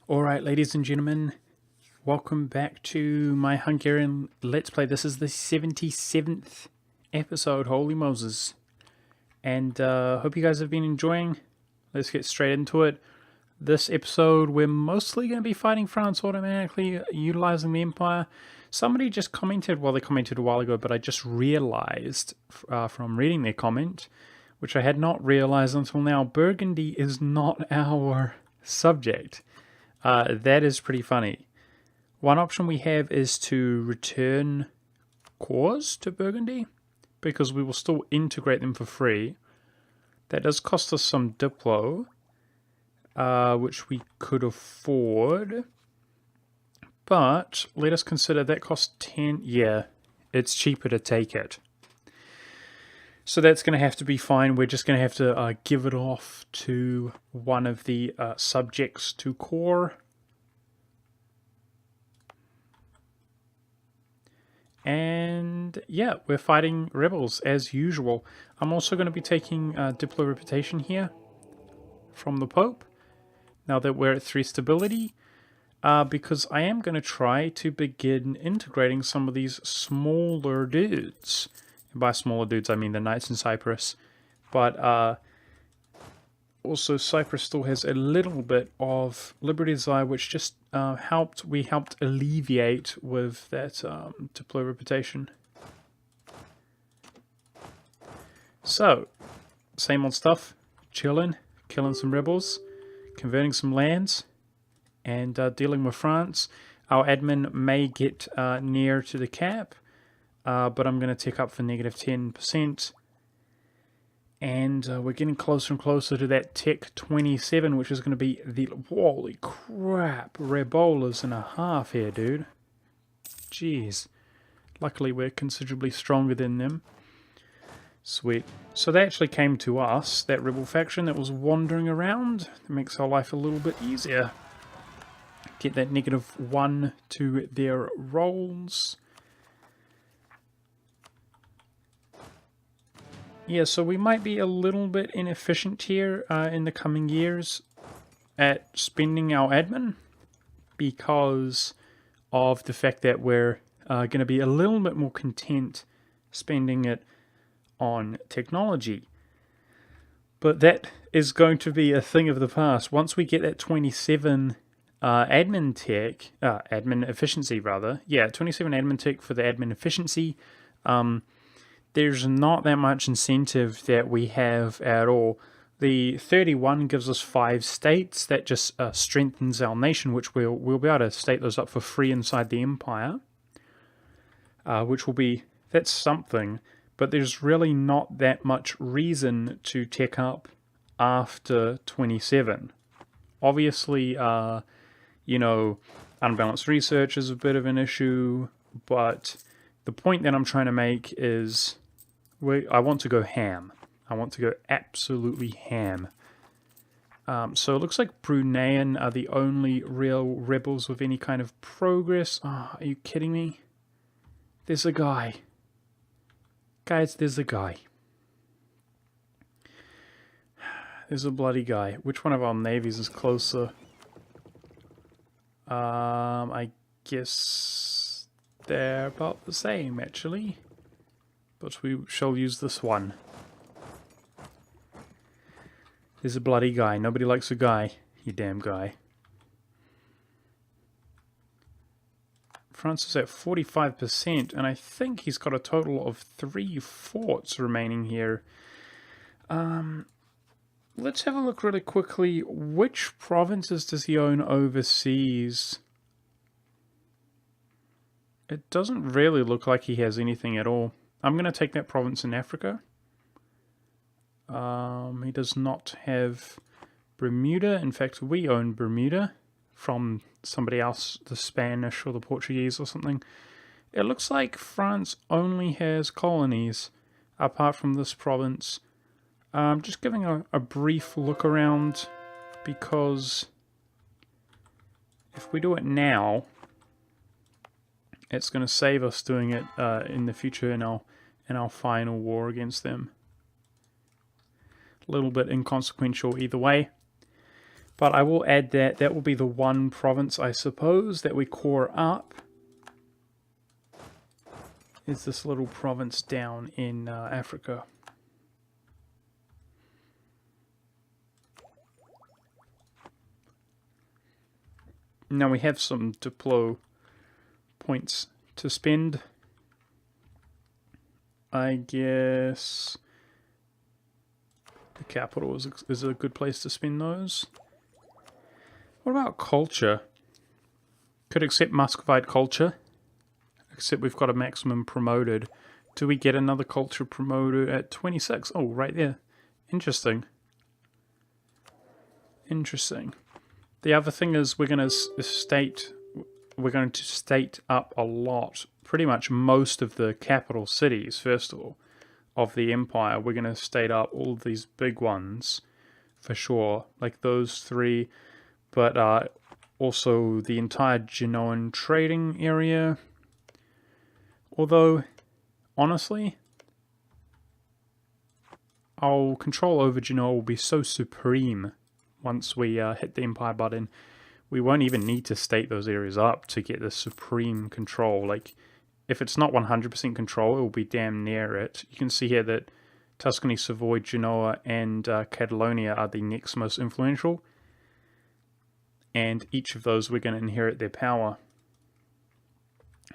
Alright, ladies and gentlemen, welcome back to my Hungarian Let's Play. This is the 77th episode, holy Moses. And hope you guys have been enjoying. Let's get straight into it. This episode, we're mostly going to be fighting France automatically, utilizing the Empire. Somebody just commented, well, they commented a while ago, but I just realized from reading their comment, which I had not realized until now, Burgundy is not our subject. That is pretty funny. One option we have is to return cores to Burgundy, because we will still integrate them for free. That does cost us some Diplo, which we could afford. But let us consider that costs 10. Yeah, it's cheaper to take it. So that's going to have to be fine. We're just going to have to give it off to one of the subjects to core. And yeah, we're fighting rebels as usual. I'm also going to be taking Diplo reputation here from the Pope, now that we're at 3 stability, because I am going to try to begin integrating some of these smaller dudes. By smaller dudes, I mean the Knights in Cyprus. But also Cyprus still has a little bit of Liberty Desire, which just we helped alleviate with that Diplo reputation. So, same old stuff. Chilling, killing some rebels, converting some lands, and dealing with France. Our admin may get near to the cap. But I'm going to tick up for negative 10%. And we're getting closer and closer to that tick 27, which is going to be the... Holy crap, Rebolas and a half here, dude. Jeez. Luckily, we're considerably stronger than them. Sweet. So they actually came to us, that rebel faction that was wandering around. It makes our life a little bit easier. Get that -1 to their rolls. Yeah, so we might be a little bit inefficient here in the coming years at spending our admin because of the fact that we're going to be a little bit more content spending it on technology. But that is going to be a thing of the past. Once we get that 27 admin tech, admin efficiency rather, yeah, 27 admin tech for the admin efficiency, there's not that much incentive that we have at all. The 31 gives us 5 states. That just strengthens our nation, which we'll be able to state those up for free inside the Empire. Which will be, that's something. But there's really not that much reason to tech up after 27. Obviously, you know, unbalanced research is a bit of an issue, but the point that I'm trying to make is I want to go ham. I want to go absolutely ham. So it looks like Bruneian are the only real rebels with any kind of progress. Oh, are you kidding me? There's a guy. Guys, there's a guy. There's a bloody guy. Which one of our navies is closer? I guess they're about the same, actually. But we shall use this one. There's a bloody guy. Nobody likes a guy. You damn guy. France is at 45%, and I think he's got a total of 3 forts remaining here. Let's have a look really quickly. Which provinces does he own overseas? It doesn't really look like he has anything at all. I'm going to take that province in Africa. He does not have Bermuda. In fact, we own Bermuda from somebody else, the Spanish or the Portuguese or something. It looks like France only has colonies apart from this province. Just giving a brief look around, because if we do it now, it's going to save us doing it in the future in our final war against them. A little bit inconsequential either way. But I will add that. That will be the one province, I suppose, that we core up. Is this little province down in Africa. Now we have some diplo points to spend. I guess the capital is a good place to spend those. What about culture? Could accept Muscovite culture, except we've got a maximum promoted. Do we get another culture promoted at 26? Oh, right there. Interesting. Interesting. The other thing is we're going to state up a lot, pretty much most of the capital cities, first of all, of the empire. We're going to state up all of these big ones, for sure, like those three, but also the entire Genoan trading area. Although, honestly, our control over Genoa will be so supreme once we hit the Empire button. We won't even need to state those areas up to get the supreme control. Like, if it's not 100% control, it will be damn near it. You can see here that Tuscany, Savoy, Genoa, and Catalonia are the next most influential. And each of those we're going to inherit their power.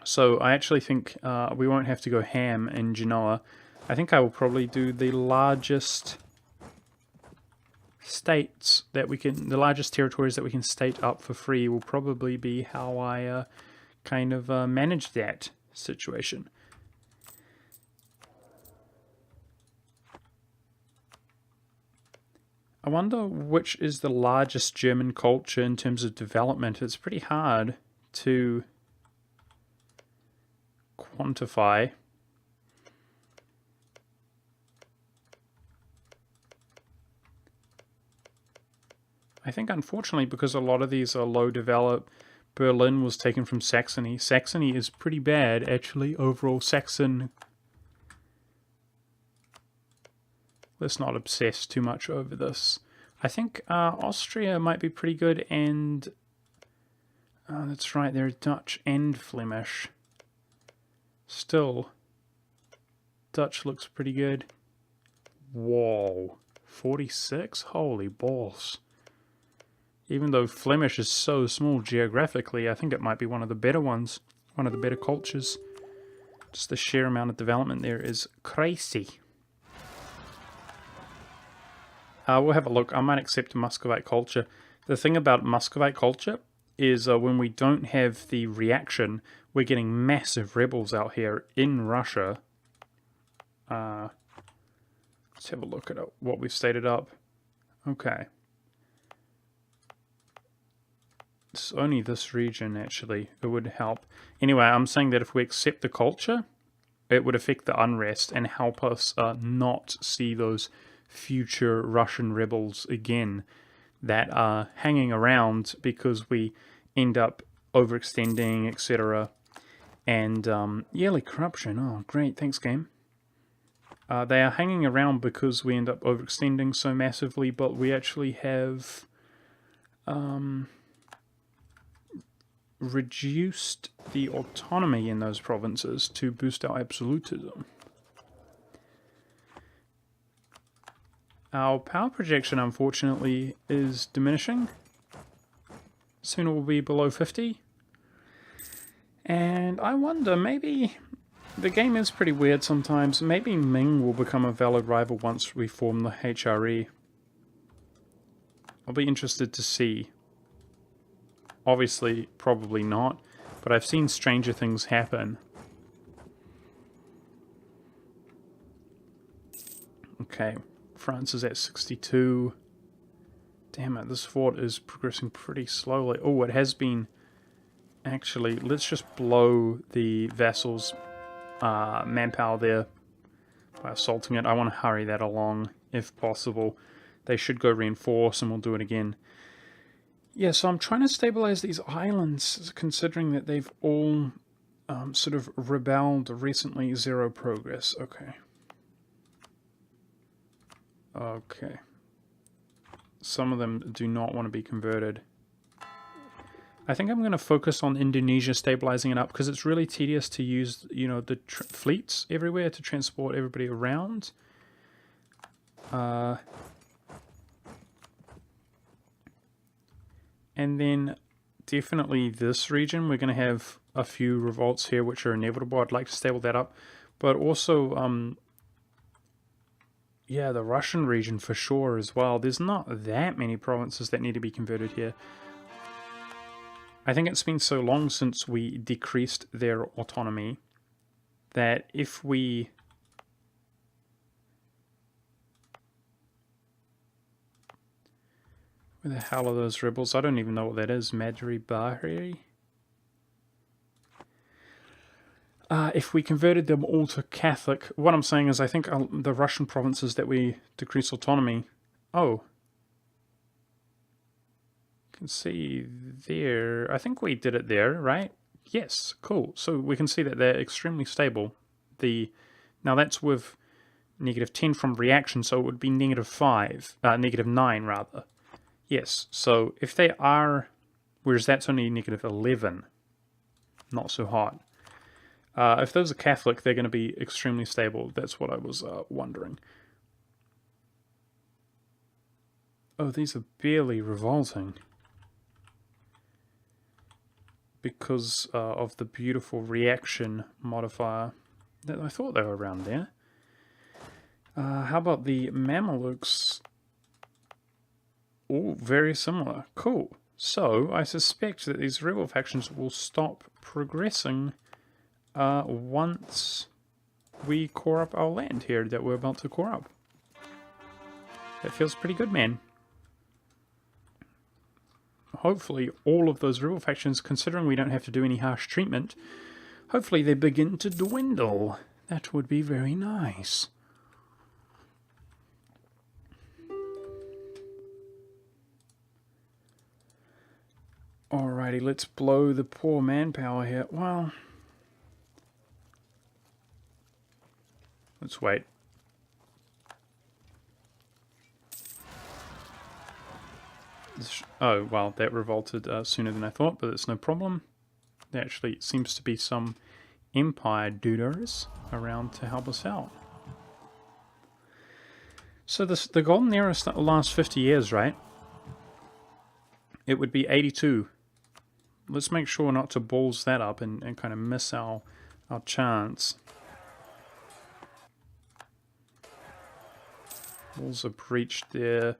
So I actually think we won't have to go ham in Genoa. I think I will probably do the largest states that we can, the largest territories that we can state up for free will probably be how I kind of manage that situation. I wonder which is the largest German culture in terms of development. It's pretty hard to quantify. I think, unfortunately, because a lot of these are low developed, Berlin was taken from Saxony. Saxony is pretty bad, actually, overall. Saxon. Let's not obsess too much over this. I think Austria might be pretty good, and that's right, they're Dutch and Flemish. Still, Dutch looks pretty good. Whoa, 46? Holy balls. Even though Flemish is so small geographically, I think it might be one of the better ones, one of the better cultures. Just the sheer amount of development there is crazy. We'll have a look. I might accept Muscovite culture. The thing about Muscovite culture is when we don't have the reaction, we're getting massive rebels out here in Russia. Let's have a look at what we've stated up. Okay. It's only this region, actually. It would help. Anyway, I'm saying that if we accept the culture, it would affect the unrest and help us not see those future Russian rebels again that are hanging around because we end up overextending, etc. And yearly corruption. Oh, great. Thanks, game. They are hanging around because we end up overextending so massively, but we actually have reduced the autonomy in those provinces to boost our absolutism. Our power projection, unfortunately, is diminishing. Soon it will be below 50. And I wonder, maybe the game is pretty weird sometimes. Maybe Ming will become a valid rival once we form the HRE. I'll be interested to see. Obviously, probably not, but I've seen stranger things happen. Okay, France is at 62. Damn it, this fort is progressing pretty slowly. Oh, it has been... Actually, let's just blow the vassals' manpower there by assaulting it. I want to hurry that along, if possible. They should go reinforce, and we'll do it again. Yeah, so I'm trying to stabilize these islands, considering that they've all sort of rebelled recently. 0 progress. Okay. Okay. some of them do not want to be converted. I think I'm going to focus on Indonesia stabilizing it up because it's really tedious to use, you know, the fleets everywhere to transport everybody around. And then definitely this region, we're going to have a few revolts here which are inevitable. I'd like to stable that up. But also, yeah, the Russian region for sure as well. There's not that many provinces that need to be converted here. I think it's been so long since we decreased their autonomy that if we... Where the hell are those rebels? I don't even know what that is. Madri Bahri? If we converted them all to Catholic, what I'm saying is I think the Russian provinces that we decrease autonomy... Oh. You can see there... I think we did it there, right? Yes, cool. So we can see that they're extremely stable. Now that's with -10 from reaction, so it would be -5, -9 rather. Yes, so if they are, whereas that's only -11, not so hot. If those are Catholic, they're going to be extremely stable. That's what I was wondering. Oh, these are barely revolting. Because of the beautiful reaction modifier. I thought they were around there. How about the Mamelukes? All very similar. Cool. So, I suspect that these rebel factions will stop progressing once we core up our land here that we're about to core up. That feels pretty good, man. Hopefully all of those rebel factions, considering we don't have to do any harsh treatment, hopefully they begin to dwindle. That would be very nice. Alrighty, let's blow the poor manpower here. Well, let's wait. Oh, well, that revolted sooner than I thought, but it's no problem. There actually seems to be some Empire dooders around to help us out. So the golden era lasts 50 years, right? It would be 82. Let's make sure not to balls that up and kind of miss our chance. Walls are breached there.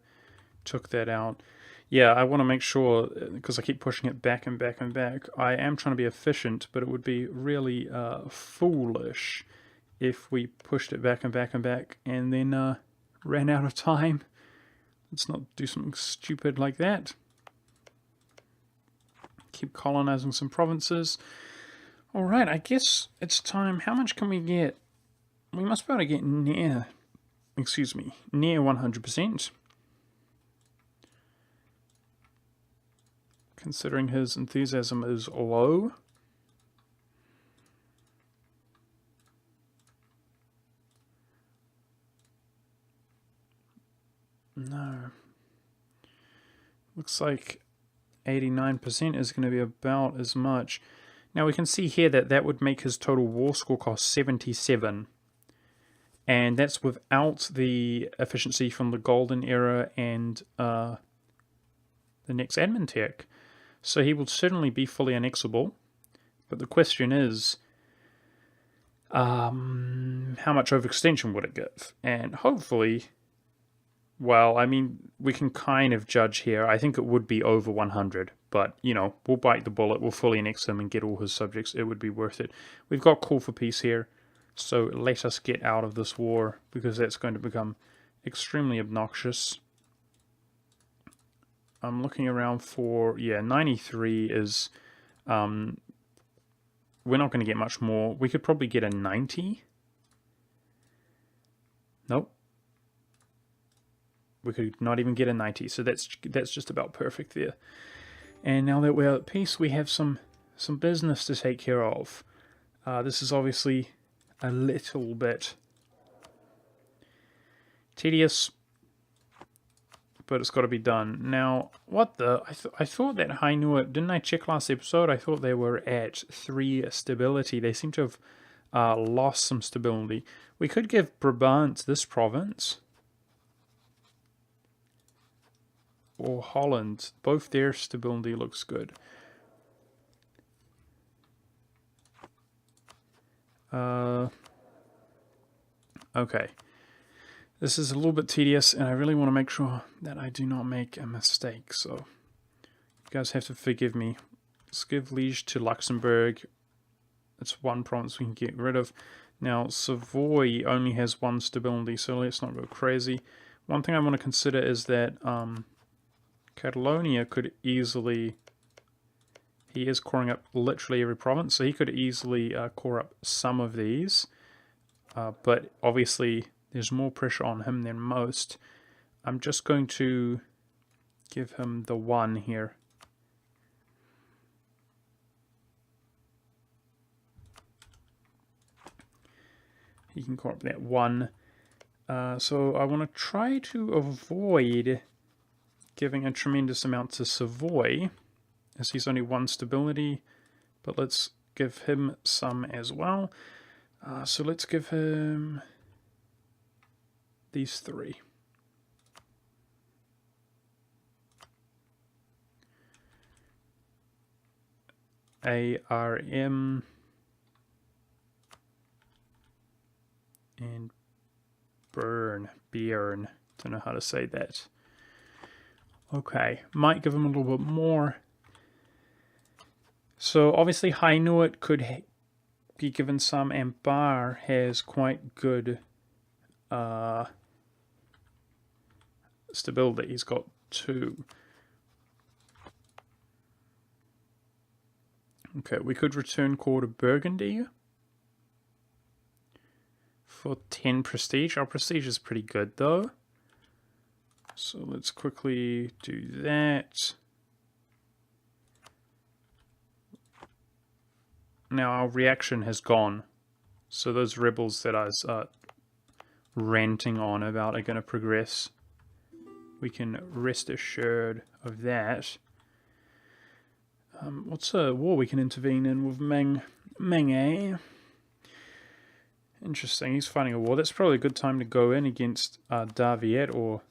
Took that out. Yeah, I want to make sure, because I keep pushing it back and back and back. I am trying to be efficient, but it would be really foolish if we pushed it back and back and back and then ran out of time. Let's not do something stupid like that. Keep colonizing some provinces. Alright, I guess it's time. How much can we get? We must be able to get near 100%. Considering his enthusiasm is low. No. Looks like 89% is going to be about as much. Now we can see here that that would make his total war score cost 77. And that's without the efficiency from the golden era and the next admin tech. So he will certainly be fully annexable. But the question is, how much overextension would it give? And hopefully, well, I mean, we can kind of judge here. I think it would be over 100. But, you know, we'll bite the bullet. We'll fully annex him and get all his subjects. It would be worth it. We've got call for peace here. So let us get out of this war, because that's going to become extremely obnoxious. I'm looking around for, yeah, 93 is, we're not going to get much more. We could probably get a 90. Nope. We could not even get a 90, so that's just about perfect there. And now that we're at peace, we have some business to take care of. This is obviously a little bit tedious, but it's got to be done. Now, what the? I thought that Hainua, didn't I check last episode? I thought they were at 3 stability. They seem to have lost some stability. We could give Brabant this province. Or Holland. Both their stability looks good. Okay. This is a little bit tedious, and I really want to make sure that I do not make a mistake. So, you guys have to forgive me. Let's give Liege to Luxembourg. It's one province we can get rid of. Now, Savoy only has 1 stability, so let's not go crazy. One thing I want to consider is that Catalonia could easily... He is coring up literally every province, so he could easily core up some of these. But obviously, there's more pressure on him than most. I'm just going to give him the 1 here. He can core up that 1. So I want to try to avoid giving a tremendous amount to Savoy, as he's only 1 stability, but let's give him some as well. So let's give him these 3. ARM and Bern. Don't know how to say that. Okay, might give him a little bit more. So obviously Hainaut could be given some, and Bar has quite good stability. He's got 2. Okay, we could return core to Burgundy for 10 prestige. Our prestige is pretty good though. So let's quickly do that. Now our reaction has gone. So those rebels that I was ranting on about are going to progress. We can rest assured of that. What's a war we can intervene in with Meng? Meng, Interesting, he's fighting a war. That's probably a good time to go in against Daviet or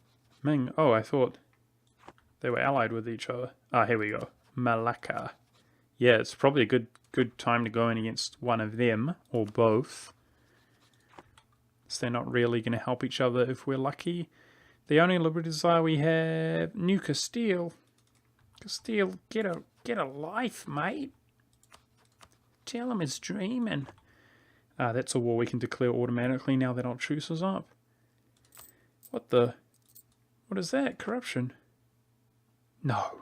Ming. Oh, I thought they were allied with each other. Ah, here we go. Malacca. Yeah, it's probably a good time to go in against one of them, or both. So they're not really going to help each other if we're lucky. The only liberty desire we have... New Castile. Castile, get a life, mate. Tell him it's dreaming. That's a war we can declare automatically now that our truce is up. What the... What is that? Corruption? No.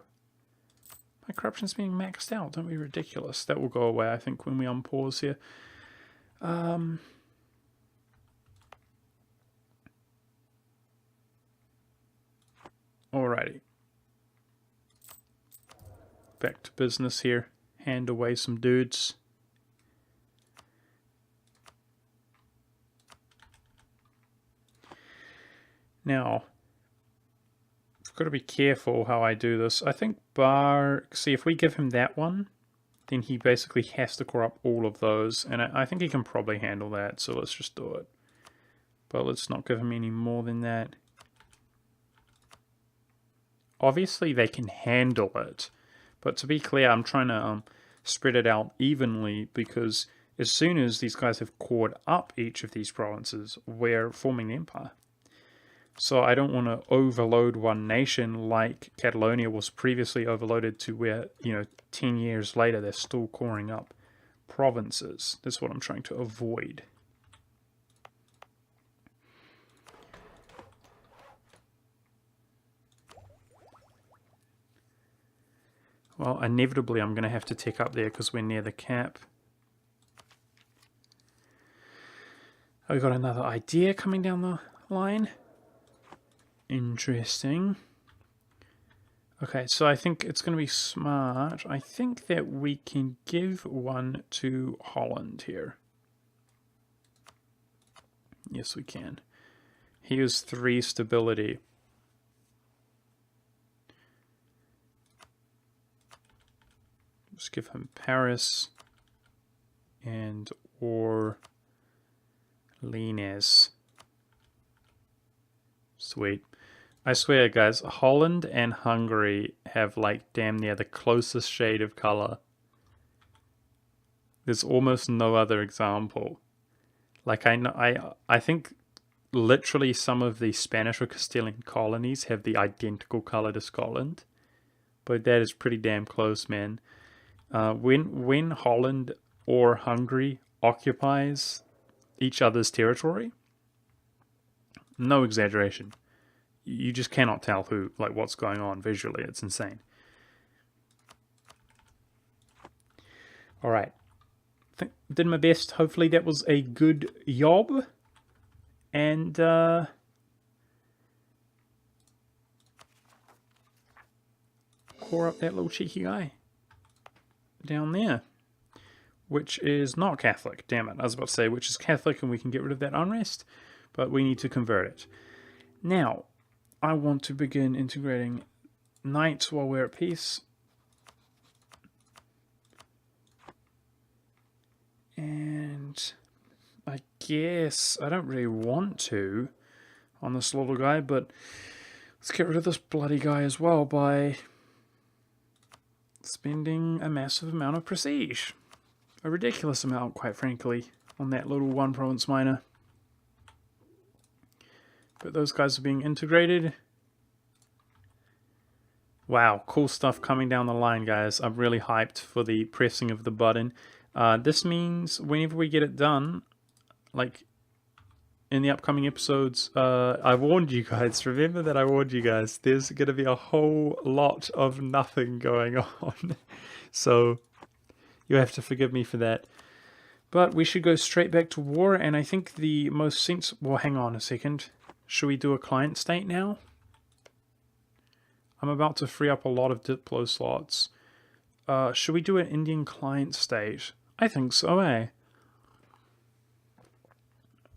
My corruption's being maxed out. Don't be ridiculous. That will go away, I think, when we unpause here. Alrighty. Back to business here. Hand away some dudes. Now, I've got to be careful how I do this. I think see, if we give him that one, then he basically has to core up all of those. And I think he can probably handle that, so let's just do it. But let's not give him any more than that. Obviously, they can handle it. But to be clear, I'm trying to spread it out evenly, because as soon as these guys have cored up each of these provinces, we're forming an empire. So I don't want to overload one nation like Catalonia was previously overloaded to where, 10 years later they're still coring up provinces. That's what I'm trying to avoid. Well, inevitably I'm going to have to tick up there because we're near the cap. Oh, we got another idea coming down the line. Interesting. Okay, so I think it's going to be smart. I think that we can give one to Holland here. Yes, we can. He has 3 stability. Let's give him Paris and Orleans. Sweet. I swear, guys, Holland and Hungary have like damn near the closest shade of color. There's almost no other example. Like I think literally some of the Spanish or Castilian colonies have the identical color to Scotland, but that is pretty damn close, man. When Holland or Hungary occupies each other's territory, no exaggeration, you just cannot tell what's going on visually. It's insane. All right, did my best. Hopefully that was a good job, and core up that little cheeky guy down there, which is not Catholic. Damn it, I was about to say which is Catholic, and we can get rid of that unrest, but we need to convert it. Now, I want to begin integrating knights while we're at peace. And I guess I don't really want to on this little guy, but let's get rid of this bloody guy as well by spending a massive amount of prestige. A ridiculous amount, quite frankly, on that little one province minor. But those guys are being integrated. Wow, cool stuff coming down the line, guys. I'm really hyped for the pressing of the button. This means whenever we get it done, like in the upcoming episodes, I warned you guys. Remember that I warned you guys. There's going to be a whole lot of nothing going on. So you have to forgive me for that. But we should go straight back to war, and I think the most sense... Well, hang on a second. Should we do a client state now? I'm about to free up a lot of Diplo slots. Should we do an Indian client state? I think so, eh?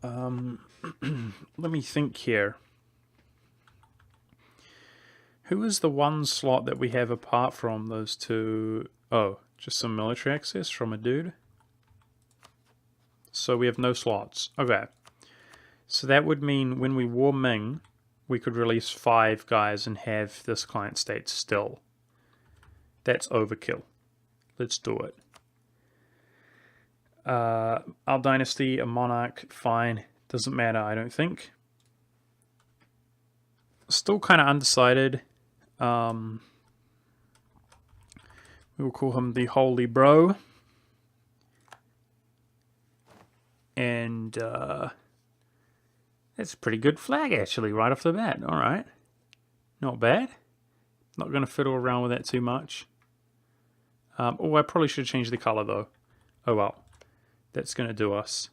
Let me think here. Who is the one slot that we have apart from those two? Oh, just some military access from a dude. So we have no slots. Okay. So that would mean when we war Ming, we could release 5 guys and have this client state still. That's overkill. Let's do it. Our dynasty, a monarch, fine. Doesn't matter, I don't think. Still kind of undecided. We will call him the Holy Bro. And that's a pretty good flag, actually, right off the bat. All right. Not bad. Not going to fiddle around with that too much. Oh, I probably should change the color, though. Oh, well. That's going to do us.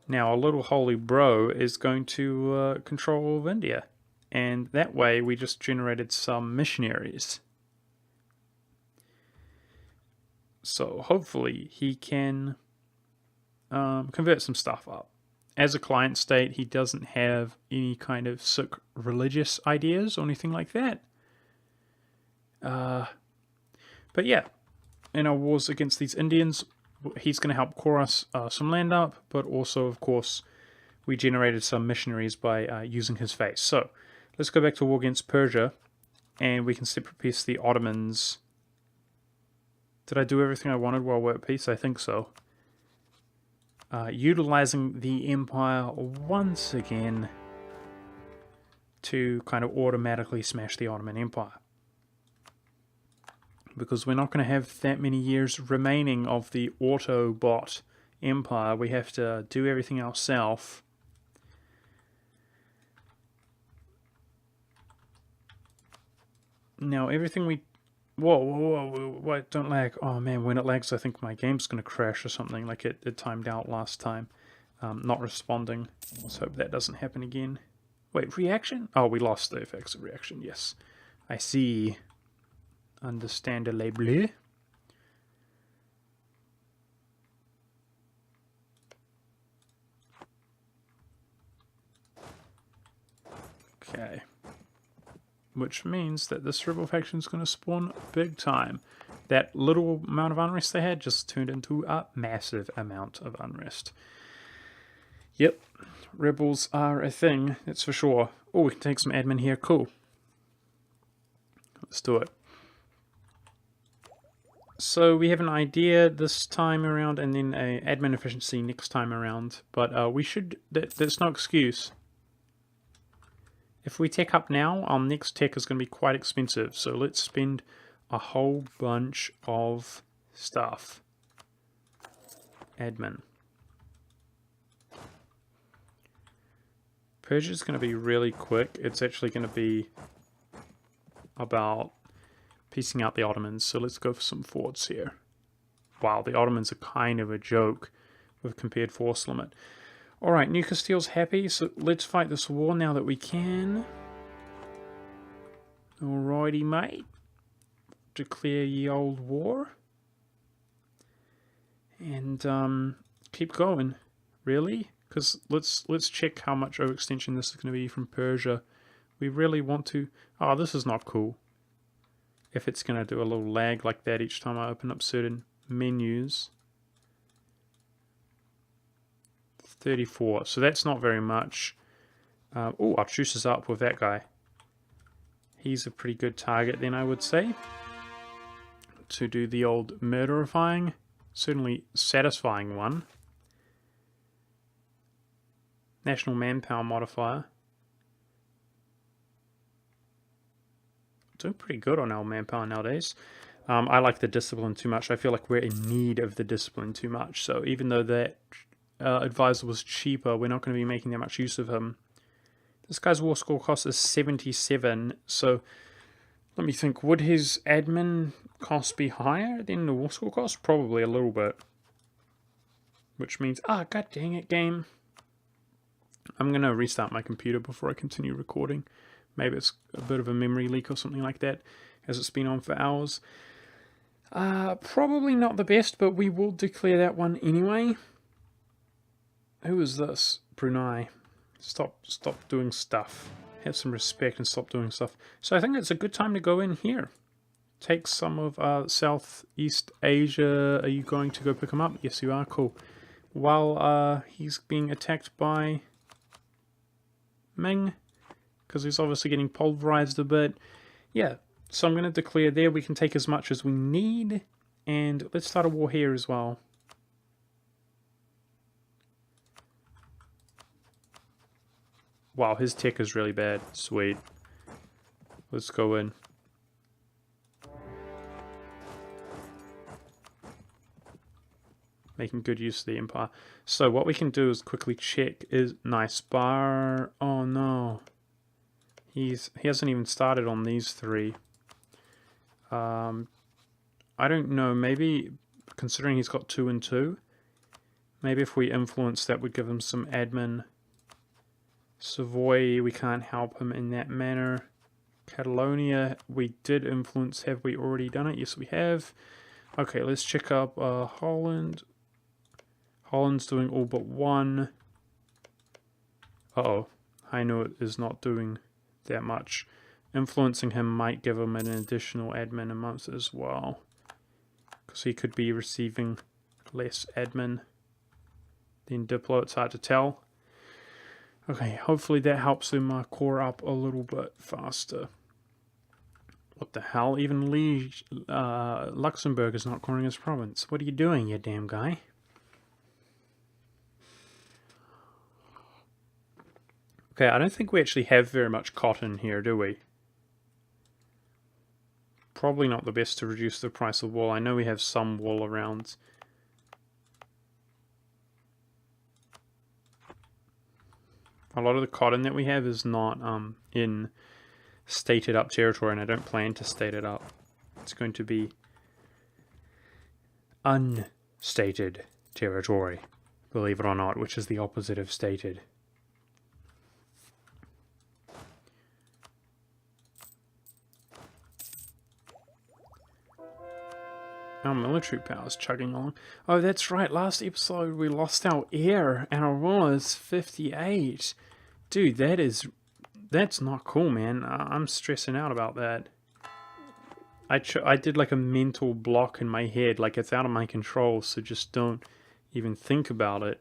Now, our little Holy Bro is going to control all of India. And that way, we just generated some missionaries. So, hopefully, he can convert some stuff up. As a client state, he doesn't have any kind of sick religious ideas or anything like that. But yeah, in our wars against these Indians, he's going to help core us some land up, but also, of course, we generated some missionaries by using his face. So, let's go back to war against Persia, and we can separate peace the Ottomans. Did I do everything I wanted while we're at peace? I think so. Utilizing the empire once again to kind of automatically smash the Ottoman Empire. Because we're not going to have that many years remaining of the Autobot Empire. We have to do everything ourselves. Now, everything we... Whoa, don't lag. Oh man, when it lags, I think my game's going to crash or something, like it timed out last time. Not responding. Let's hope that doesn't happen again. Wait, reaction? Oh, we lost the effects of reaction, yes. I see. Understandably. Okay. Which means that this rebel faction is going to spawn big time. that little amount of unrest they had just turned into a massive amount of unrest. Yep, rebels are a thing, that's for sure. Oh, we can take some admin here, cool. Let's do it. So we have an idea this time around, and then a admin efficiency next time around. But we should. That's no excuse. If we tech up now, our next tech is going to be quite expensive. So let's spend a whole bunch of stuff. Admin. Persia is going to be really quick. It's actually going to be about piecing out the Ottomans, so let's go for some forts here. Wow, the Ottomans are kind of a joke with compared force limit. Alright, New Castile's happy, so let's fight this war now that we can. Alrighty, mate. Declare ye old war. And keep going. Really? Because let's check how much overextension this is going to be from Persia. We really want to... Oh, this is not cool. If it's going to do a little lag like that each time I open up certain menus. 34, so that's not very much. Oh, our truce is up with that guy. He's a pretty good target then, I would say. To do the old murderifying. Certainly satisfying one. National manpower modifier. Doing pretty good on our manpower nowadays. I like the discipline too much. I feel like we're in need of the discipline too much. So even though that advisor was cheaper, we're not going to be making that much use of him. This guy's war score cost is 77. So let me think. Would his admin cost be higher than the war score cost? Probably a little bit. Which means, god dang it, game. I'm going to restart my computer before I continue recording. Maybe it's a bit of a memory leak or something like that, as it's been on for hours. Probably not the best, but we will declare that one anyway. Who is this? Brunei. Stop doing stuff. Have some respect and stop doing stuff. So I think it's a good time to go in here. Take some of Southeast Asia. Are you going to go pick him up? Yes, you are. Cool. While he's being attacked by Ming, because he's obviously getting pulverized a bit. Yeah, so I'm going to declare there. We can take as much as we need. And let's start a war here as well. Wow, his tech is really bad. Sweet. Let's go in. Making good use of the empire. So what we can do is quickly check is nice bar. Oh no. He hasn't even started on these three. I don't know, maybe considering he's got 2 and 2, maybe if we influence that would give him some admin. Savoy, we can't help him in that manner. Catalonia, we did influence. Have we already done it? Yes, we have. Okay, let's check up Holland. Holland's doing all but 1. Uh-oh. Hainaut is not doing that much. Influencing him might give him an additional admin a month as well, because he could be receiving less admin than Diplo. It's hard to tell. Okay, hopefully that helps him core up a little bit faster. What the hell? Even Luxembourg is not coring his province. What are you doing, you damn guy? Okay, I don't think we actually have very much cotton here, do we? Probably not the best to reduce the price of wool. I know we have some wool around. A lot of the cotton that we have is not in stated up territory, and I don't plan to state it up. It's going to be unstated territory, believe it or not, which is the opposite of stated. Our military power is chugging along. Oh, that's right. Last episode we lost our air and our roll is 58. Dude, that's not cool, man. I'm stressing out about that. I did like a mental block in my head, like it's out of my control, so just don't even think about it.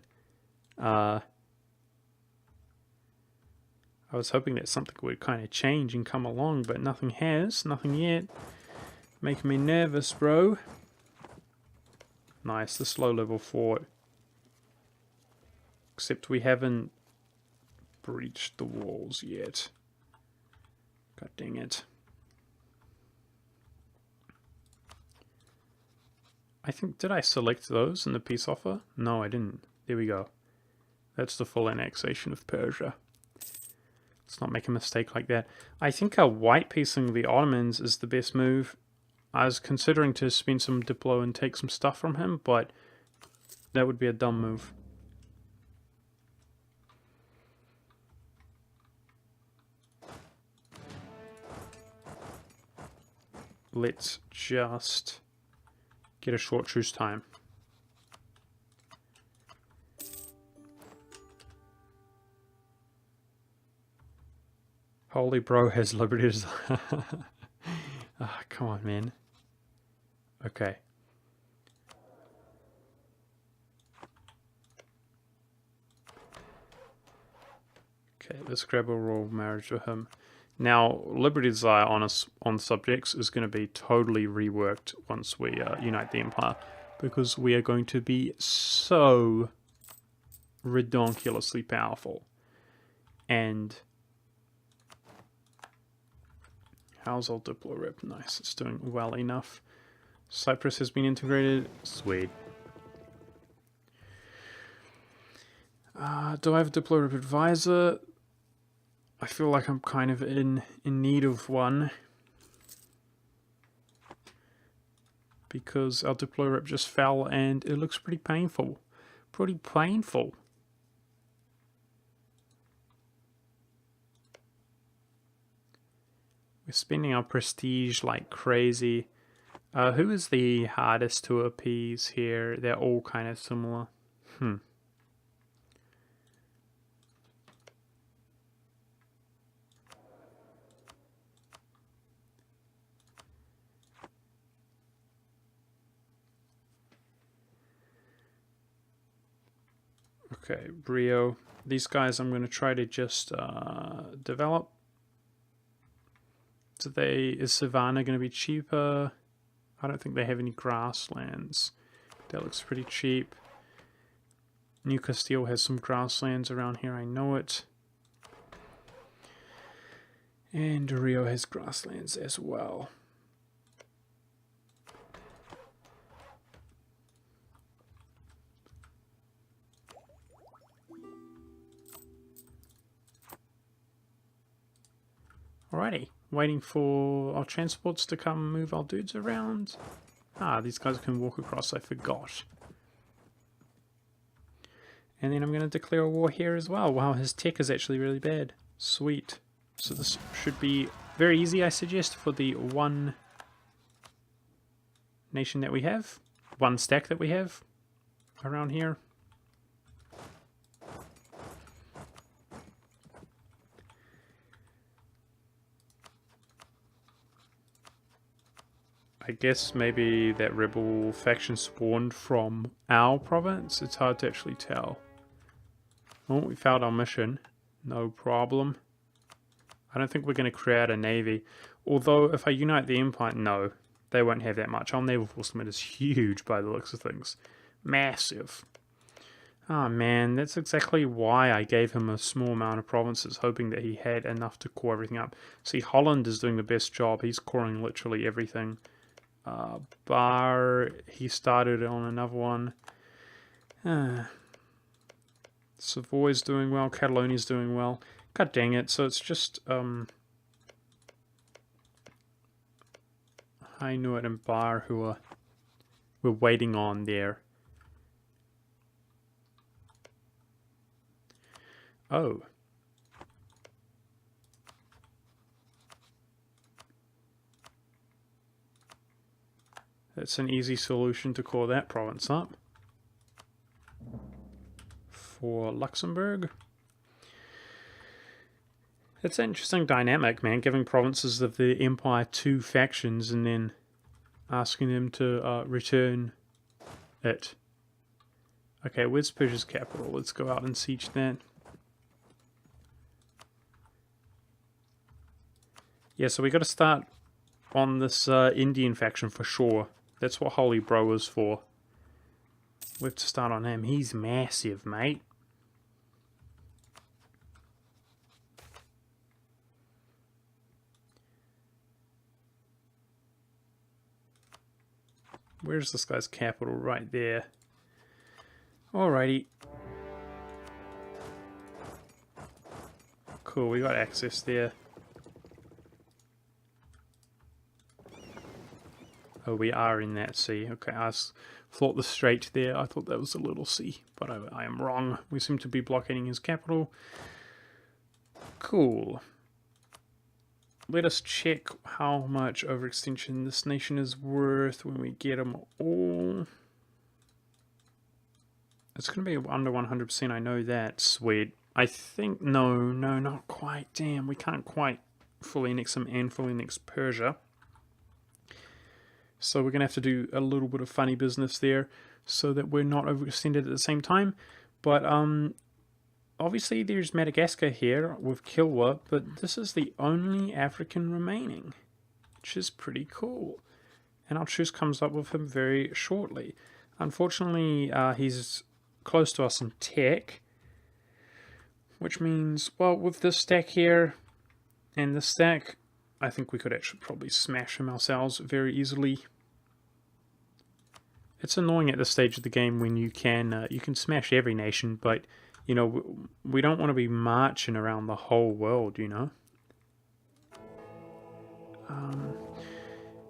I was hoping that something would kind of change and come along, but nothing has, nothing yet. Making me nervous, bro. Nice, the slow level fort. Except we haven't breached the walls yet. God dang it. I think, did I select those in the peace offer? No, I didn't. There we go. That's the full annexation of Persia. Let's not make a mistake like that. I think white piecing the Ottomans is the best move. I was considering to spend some Diplo and take some stuff from him, but that would be a dumb move. Let's just get a short truce time. Holy bro has liberties. Ah, come on, man. Okay. Okay, let's grab a royal marriage with him. Now, Liberty Desire on subjects is going to be totally reworked once we unite the Empire, because we are going to be so ridiculously powerful. And how's old Diplo Rip? Nice, it's doing well enough. Cyprus has been integrated. Sweet. Do I have a Diplo Rip advisor? I feel like I'm kind of in need of one, because our Diplo Rip just fell and it looks pretty painful. Pretty painful. We're spending our prestige like crazy. Who is the hardest to appease here? They're all kind of similar. Okay, Brio. These guys I'm going to try to just develop. Is Savannah going to be cheaper? I don't think they have any grasslands. That looks pretty cheap. New Castile has some grasslands around here, I know it. And Rio has grasslands as well. Alrighty, waiting for our transports to come move our dudes around. Ah, these guys can walk across, I forgot. And then I'm going to declare a war here as well. Wow, his tech is actually really bad. Sweet. So this should be very easy, I suggest, for the one nation that we have. One stack that we have around here. I guess maybe that rebel faction spawned from our province. It's hard to actually tell. Oh, we failed our mission. No problem. I don't think we're going to create a navy. Although, if I unite the Empire, no. They won't have that much. Our naval force limit is huge by the looks of things. Massive. Ah, man, that's exactly why I gave him a small amount of provinces, hoping that he had enough to core everything up. See, Holland is doing the best job. He's coring literally everything. Bar, he started on another one. Savoy's doing well. Catalonia's doing well. God dang it. So it's just Hainaut and Bar who we're waiting on there. Oh. That's an easy solution to call that province up. For Luxembourg. It's an interesting dynamic, man, giving provinces of the Empire 2 factions and then asking them to return it. Okay, where's Persia's capital? Let's go out and siege that. Yeah, so we got to start on this Indian faction for sure. That's what Holy Bro is for. We have to start on him. He's massive, mate. Where's this guy's capital? Right there. Alrighty. Cool, we got access there. Oh, we are in that sea. Okay, I thought the strait there. I thought that was a little sea, but I am wrong. We seem to be blockading his capital. Cool. Let us check how much overextension this nation is worth when we get them all. It's going to be under 100%, I know that. Sweet. I think, no, not quite. Damn, we can't quite fully annex him and fully annex Persia. So we're going to have to do a little bit of funny business there so that we're not overextended at the same time. But obviously there's Madagascar here with Kilwa, but this is the only African remaining, which is pretty cool. And our truce comes up with him very shortly. Unfortunately, he's close to us in tech, which means, well, with this stack here and this stack, I think we could actually probably smash him ourselves very easily. It's annoying at this stage of the game when you can smash every nation, but you know, we don't want to be marching around the whole world, you know.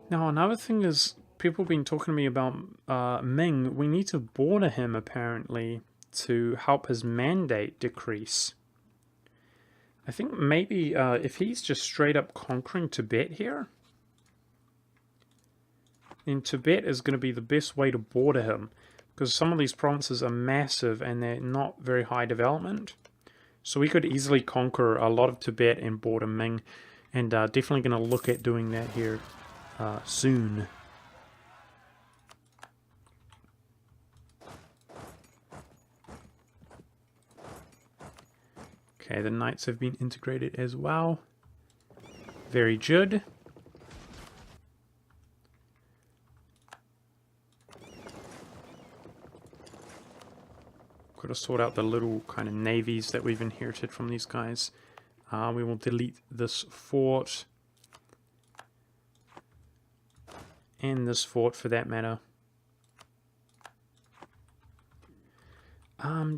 Now another thing is, people have been talking to me about Ming. We need to border him apparently to help his mandate decrease. I think maybe if he's just straight up conquering Tibet here, then Tibet is going to be the best way to border him, because some of these provinces are massive and they're not very high development. So we could easily conquer a lot of Tibet and border Ming, and definitely going to look at doing that here soon. Okay, the knights have been integrated as well. Very good. Got to sort out the little kind of navies that we've inherited from these guys. We will delete this fort. And this fort for that matter.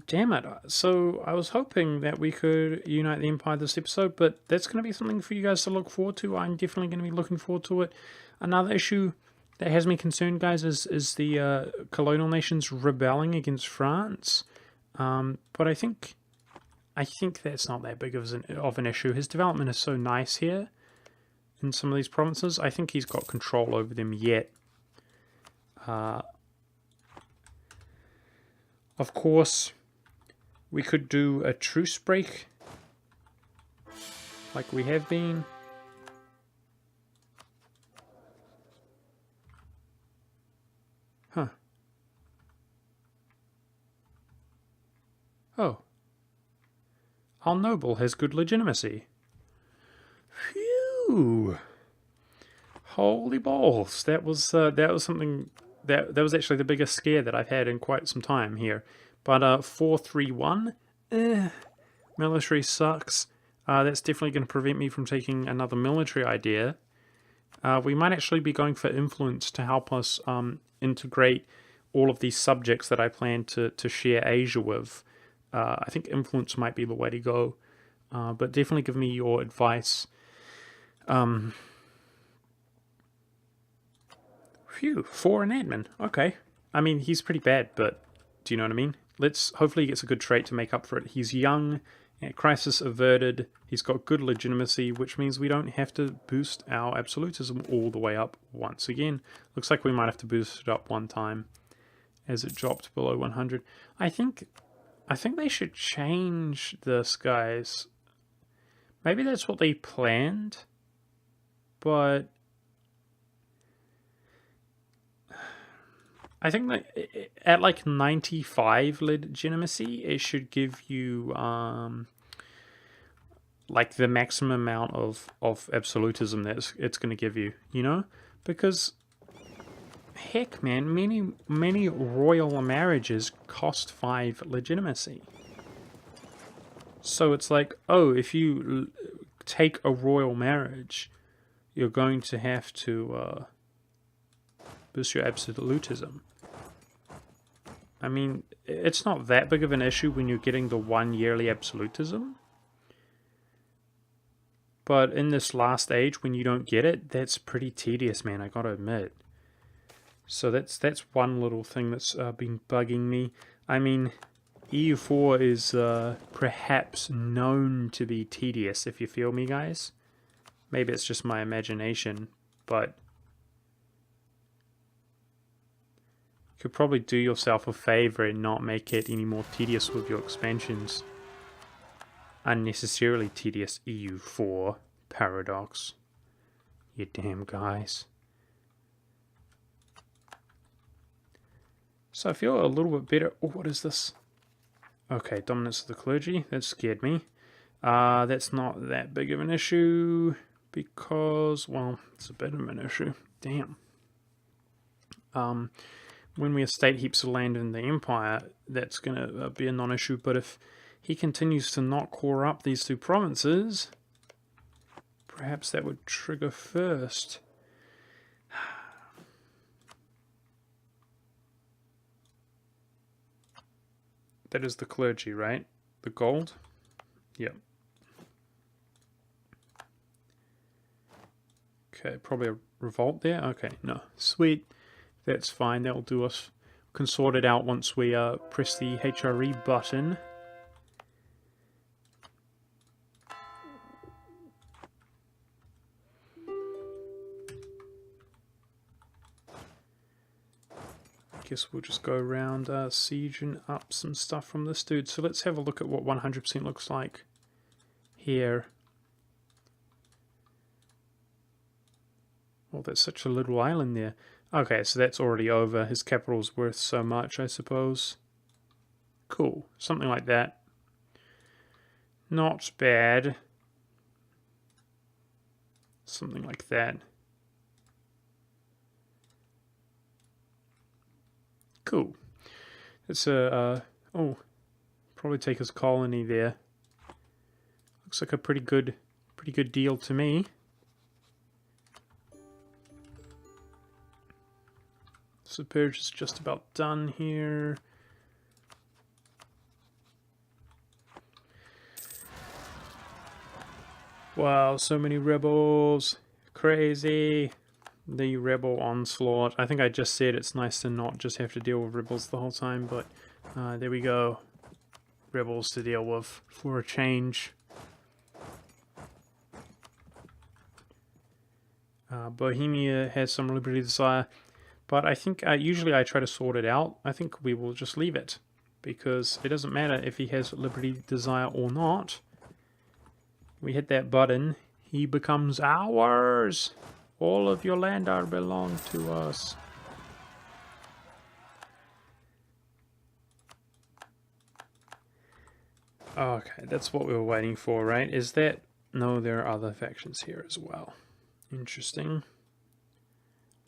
Damn it. So I was hoping that we could unite the Empire this episode, but that's going to be something for you guys to look forward to. I'm definitely going to be looking forward to it. Another issue that has me concerned, guys, is the colonial nations rebelling against France. But I think that's not that big of an issue. His development is so nice here in some of these provinces. I think he's got control over them yet. Of course, we could do a truce break, like we have been. Huh. Oh. Our noble has good legitimacy. Phew. Holy balls. That was something... That was actually the biggest scare that I've had in quite some time here. But 431, military sucks. That's definitely going to prevent me from taking another military idea. We might actually be going for influence to help us integrate all of these subjects that I plan to share Asia with. I think influence might be the way to go. But definitely give me your advice. Phew, 4 an admin. Okay. I mean, he's pretty bad, but do you know what I mean? Hopefully he gets a good trait to make up for it. He's young, crisis averted, he's got good legitimacy, which means we don't have to boost our absolutism all the way up once again. Looks like we might have to boost it up one time as it dropped below 100. I think they should change this, guys. Maybe that's what they planned, but I think that at like 95 legitimacy, it should give you like the maximum amount of absolutism that it's going to give you, you know? Because heck, man, many royal marriages cost 5 legitimacy. So it's like, oh, if you take a royal marriage, you're going to have to boost your absolutism. I mean, it's not that big of an issue when you're getting the 1 yearly absolutism. But in this last age, when you don't get it, that's pretty tedious, man, I gotta admit. So that's one little thing that's been bugging me. I mean, EU4 is perhaps known to be tedious, if you feel me, guys. Maybe it's just my imagination, but you could probably do yourself a favor and not make it any more tedious with your expansions. Unnecessarily tedious EU4 paradox. You damn guys. So I feel a little bit better. Oh, what is this? Okay, dominance of the clergy. That scared me. That's not that big of an issue because, well, it's a bit of an issue. Damn. When we estate heaps of land in the empire, that's going to be a non-issue. But if he continues to not core up these 2 provinces, perhaps that would trigger first. That is the clergy, right? The gold? Yep. Okay, probably a revolt there. Okay, no. Sweet. That's fine. That'll do us. We can sort it out once we press the HRE button. Guess we'll just go around sieging up some stuff from this dude. So let's have a look at what 100% looks like here. Oh, that's such a little island there. Okay, so that's already over. His capital's worth so much, I suppose. Cool, something like that. Not bad. Something like that. Cool. It's a oh, probably take his colony there. Looks like a pretty good deal to me. So purge is just about done here. Wow, so many rebels. Crazy. The rebel onslaught. I think I just said it's nice to not just have to deal with rebels the whole time, but there we go. Rebels to deal with for a change. Bohemia has some liberty desire, but I think usually I try to sort it out. I think we will just leave it, because it doesn't matter if he has liberty desire or not. We hit that button, he becomes ours. All of your land are belong to us. Okay, that's what we were waiting for, right? Is that... No, there are other factions here as well. Interesting.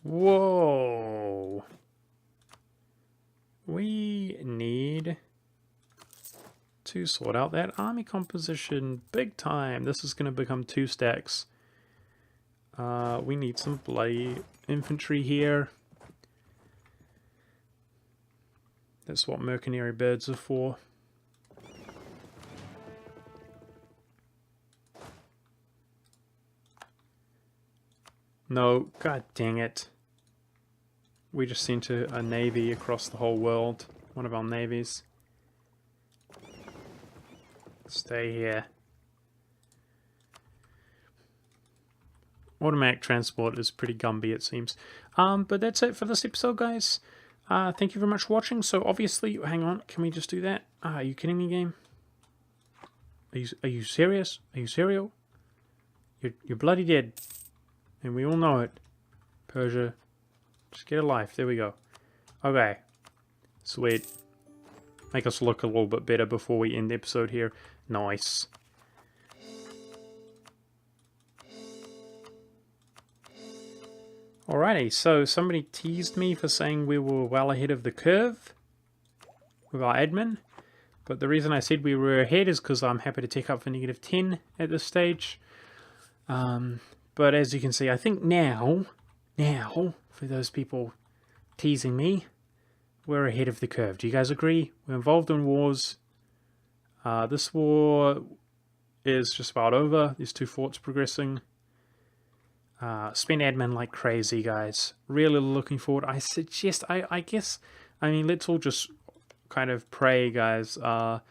Whoa! We need to sort out that army composition big time. This is going to become 2 stacks. We need some bloody infantry here. That's what mercenary birds are for. No, god dang it. We just sent a navy across the whole world. One of our navies. Stay here. Automatic transport is pretty Gumby, it seems. But that's it for this episode, guys. Thank you very much for watching. So obviously, hang on, can we just do that? Are you kidding me, game? Are you serious? Are you serial? You're bloody dead. And we all know it. Persia. Just get a life. There we go. Okay. Sweet. Make us look a little bit better before we end the episode here. Nice. Alrighty, so somebody teased me for saying we were well ahead of the curve with our admin. But the reason I said we were ahead is because I'm happy to take up for -10 at this stage. But as you can see, I think now, for those people teasing me, we're ahead of the curve. Do you guys agree? We're involved in wars. This war is just about over. There's 2 forts progressing. Spend admin like crazy, guys. Really looking forward. I suggest, I guess, I mean, let's all just kind of pray, guys. I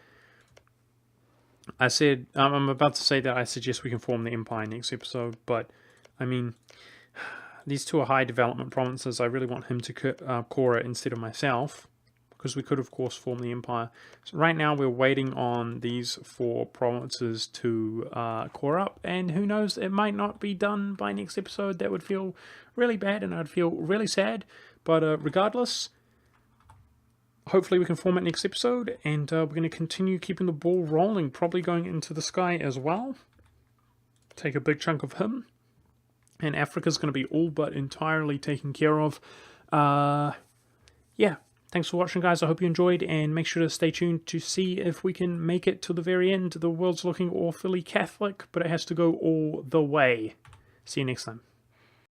said, I'm about to say that I suggest we can form the empire next episode, but, I mean, these 2 are high development provinces. I really want him to core it instead of myself, because we could, of course, form the empire. So right now, we're waiting on these 4 provinces to core up, and who knows, it might not be done by next episode. That would feel really bad, and I'd feel really sad, but regardless, hopefully we can form it next episode, and we're going to continue keeping the ball rolling, probably going into the sky as well. Take a big chunk of him. And Africa's going to be all but entirely taken care of. Yeah, thanks for watching, guys. I hope you enjoyed, and make sure to stay tuned to see if we can make it to the very end. The world's looking awfully Catholic, but it has to go all the way. See you next time.